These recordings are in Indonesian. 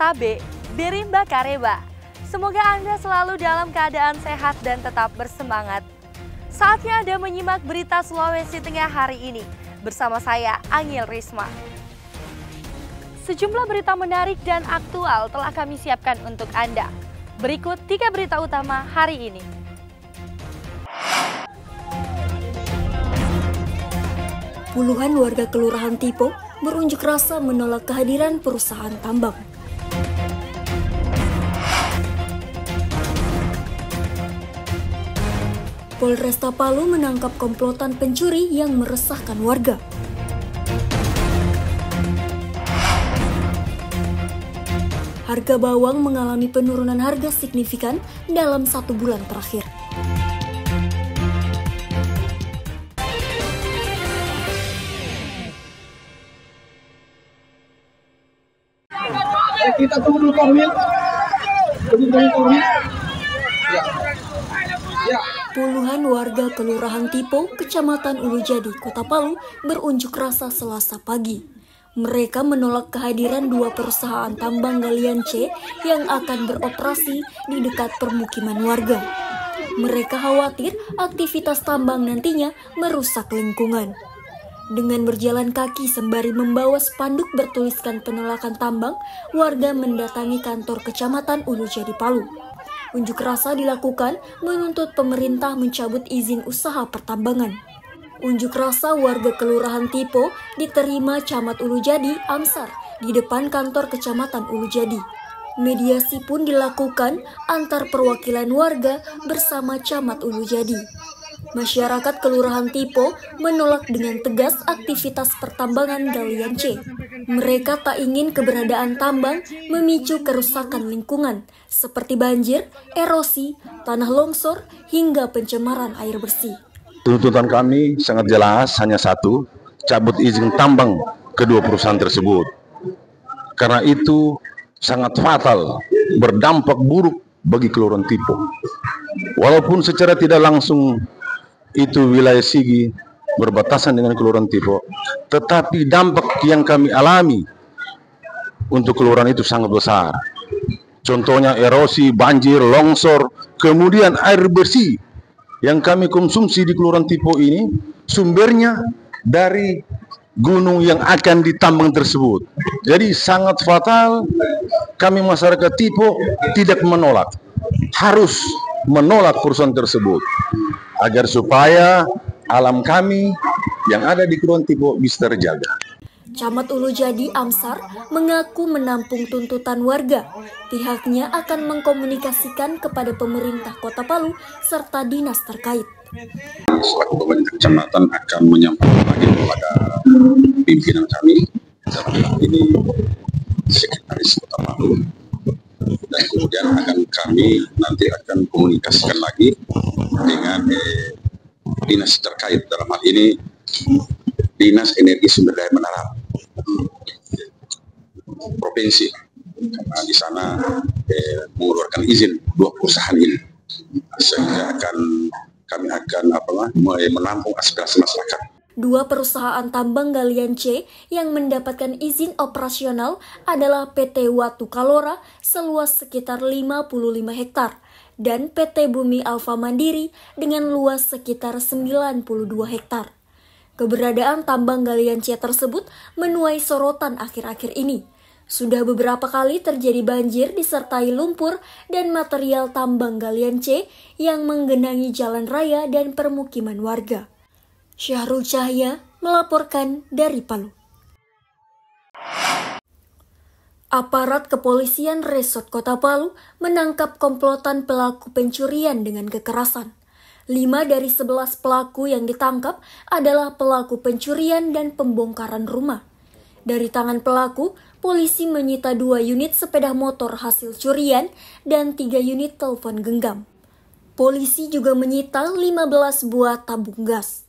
Tabe, Berimba Kareba. Semoga Anda selalu dalam keadaan sehat dan tetap bersemangat. Saatnya Anda menyimak berita Sulawesi Tengah hari ini. Bersama saya, Angil Risma. Sejumlah berita menarik dan aktual telah kami siapkan untuk Anda. Berikut 3 berita utama hari ini. Puluhan warga Kelurahan Tipo berunjuk rasa menolak kehadiran perusahaan tambang. Polresta Palu menangkap komplotan pencuri yang meresahkan warga. Harga bawang mengalami penurunan harga signifikan dalam 1 bulan terakhir. Kita tunggu dulu Korwil. Puluhan warga Kelurahan Tipo, Kecamatan Ulujadi, Kota Palu berunjuk rasa Selasa pagi. Mereka menolak kehadiran 2 perusahaan tambang galian C yang akan beroperasi di dekat permukiman warga. Mereka khawatir aktivitas tambang nantinya merusak lingkungan. Dengan berjalan kaki sembari membawa spanduk bertuliskan penolakan tambang, warga mendatangi kantor Kecamatan Ulujadi Palu. Unjuk rasa dilakukan menuntut pemerintah mencabut izin usaha pertambangan. Unjuk rasa warga Kelurahan Tipo diterima Camat Ulujadi Amsar di depan kantor Kecamatan Ulujadi. Mediasi pun dilakukan antar perwakilan warga bersama Camat Ulujadi. Masyarakat Kelurahan Tipo menolak dengan tegas aktivitas pertambangan galian C. Mereka tak ingin keberadaan tambang memicu kerusakan lingkungan, seperti banjir, erosi, tanah longsor, hingga pencemaran air bersih. Tuntutan kami sangat jelas, hanya satu, cabut izin tambang kedua perusahaan tersebut. Karena itu sangat fatal, berdampak buruk bagi Kelurahan Tipo. Walaupun secara tidak langsung itu wilayah Sigi berbatasan dengan Kelurahan Tipo, tetapi dampak yang kami alami untuk kelurahan itu sangat besar. Contohnya erosi, banjir, longsor, kemudian air bersih yang kami konsumsi di Kelurahan Tipo ini sumbernya dari gunung yang akan ditambang tersebut. Jadi sangat fatal. Kami masyarakat Tipo tidak menolak, harus menolak perusahaan tersebut agar supaya alam kami yang ada di Kelurahan Tipo bisa terjaga. Camat Ulujadi Amsar mengaku menampung tuntutan warga. Pihaknya akan mengkomunikasikan kepada pemerintah Kota Palu serta dinas terkait. Selaku pemerintah kecamatan akan menyampaikan lagi kepada pimpinan kami, dalam hal ini Sekretaris Kota Palu, dan kemudian kami nanti akan komunikasikan lagi dengan dinas terkait, dalam hal ini Dinas Energi Sumber Daya Mineral Provinsi, karena di sana mengeluarkan izin 2 perusahaan ini, sehingga kami akan menampung aspirasi masyarakat. 2 perusahaan tambang galian C yang mendapatkan izin operasional adalah PT Watu Kalora seluas sekitar 55 hektar dan PT Bumi Alfa Mandiri dengan luas sekitar 92 hektar. Keberadaan tambang galian C tersebut menuai sorotan akhir-akhir ini. Sudah beberapa kali terjadi banjir disertai lumpur dan material tambang galian C yang menggenangi jalan raya dan permukiman warga. Syahrul Cahya melaporkan dari Palu. Aparat kepolisian Resort Kota Palu menangkap komplotan pelaku pencurian dengan kekerasan. 5 dari 11 pelaku yang ditangkap adalah pelaku pencurian dan pembongkaran rumah. Dari tangan pelaku, polisi menyita 2 unit sepeda motor hasil curian dan 3 unit telepon genggam. Polisi juga menyita 15 buah tabung gas.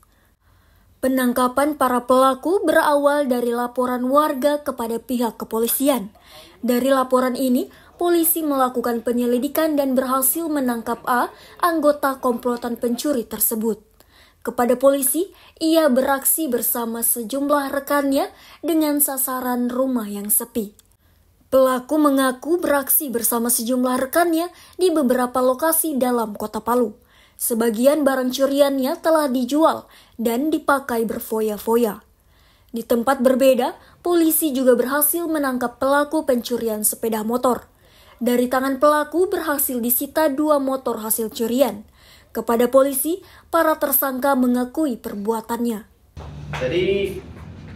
Penangkapan para pelaku berawal dari laporan warga kepada pihak kepolisian. Dari laporan ini, polisi melakukan penyelidikan dan berhasil menangkap A, anggota komplotan pencuri tersebut. Kepada polisi, ia beraksi bersama sejumlah rekannya dengan sasaran rumah yang sepi. Pelaku mengaku beraksi bersama sejumlah rekannya di beberapa lokasi dalam kota Palu. Sebagian barang curiannya telah dijual dan dipakai berfoya-foya. Di tempat berbeda, polisi juga berhasil menangkap pelaku pencurian sepeda motor. Dari tangan pelaku berhasil disita 2 motor hasil curian. Kepada polisi, para tersangka mengakui perbuatannya. Jadi,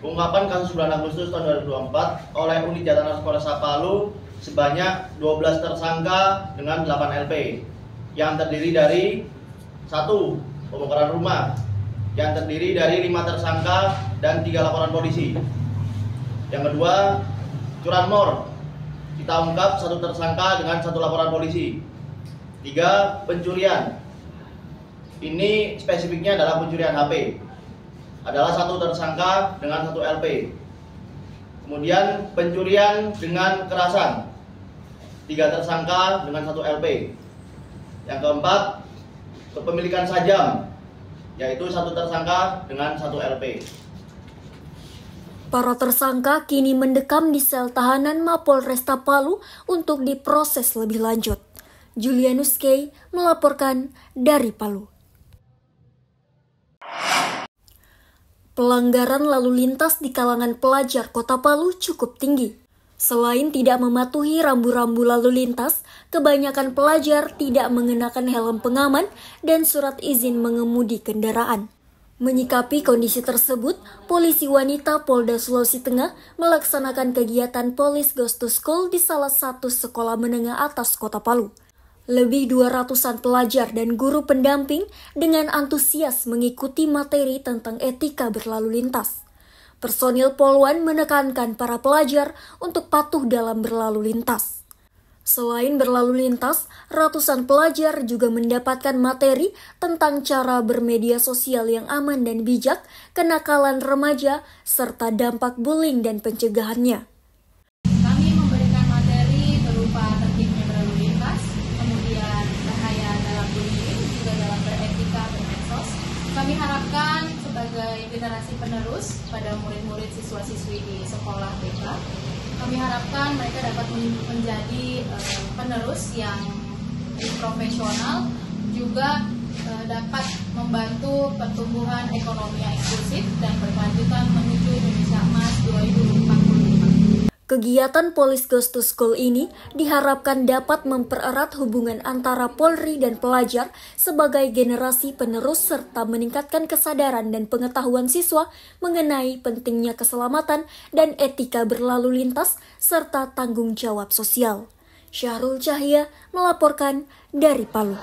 pengungkapan kasus bulan Agustus tahun 2024 oleh unit Jatana Polresta Palu sebanyak 12 tersangka dengan 8 LP yang terdiri dari 1. Pembongkaran rumah yang terdiri dari 5 tersangka dan 3 laporan polisi. Yang kedua, curanmor. Kita ungkap 1 tersangka dengan 1 laporan polisi. 3. Pencurian. Ini spesifiknya adalah pencurian HP. Adalah 1 tersangka dengan 1 LP. Kemudian pencurian dengan kerasan. 3 tersangka dengan 1 LP. Yang keempat, kepemilikan sajam, yaitu 1 tersangka dengan 1 LP. Para tersangka kini mendekam di sel tahanan Mapolresta Palu untuk diproses lebih lanjut. Julianus K. melaporkan dari Palu. Pelanggaran lalu lintas di kalangan pelajar Kota Palu cukup tinggi. Selain tidak mematuhi rambu-rambu lalu lintas, kebanyakan pelajar tidak mengenakan helm pengaman dan surat izin mengemudi kendaraan. Menyikapi kondisi tersebut, polisi wanita Polda Sulawesi Tengah melaksanakan kegiatan Police Goes to School di salah satu sekolah menengah atas Kota Palu. Lebih 200-an pelajar dan guru pendamping dengan antusias mengikuti materi tentang etika berlalu lintas. Personil Polwan menekankan para pelajar untuk patuh dalam berlalu lintas. Selain berlalu lintas, ratusan pelajar juga mendapatkan materi tentang cara bermedia sosial yang aman dan bijak, kenakalan remaja, serta dampak bullying dan pencegahannya. Kami memberikan materi berupa tertibnya berlalu lintas, kemudian bahaya dalam bullying, juga dalam beretika bermedsos. Kami harapkan sebagai generasi penerus pada murid-murid siswa-siswi di sekolah BK, kami harapkan mereka dapat menjadi penerus yang profesional, juga dapat membantu pertumbuhan ekonomi yang inklusif dan berkelanjutan menuju Indonesia Emas 2045. Kegiatan Police Goes to School ini diharapkan dapat mempererat hubungan antara Polri dan pelajar sebagai generasi penerus serta meningkatkan kesadaran dan pengetahuan siswa mengenai pentingnya keselamatan dan etika berlalu lintas serta tanggung jawab sosial. Syahrul Cahya melaporkan dari Palu.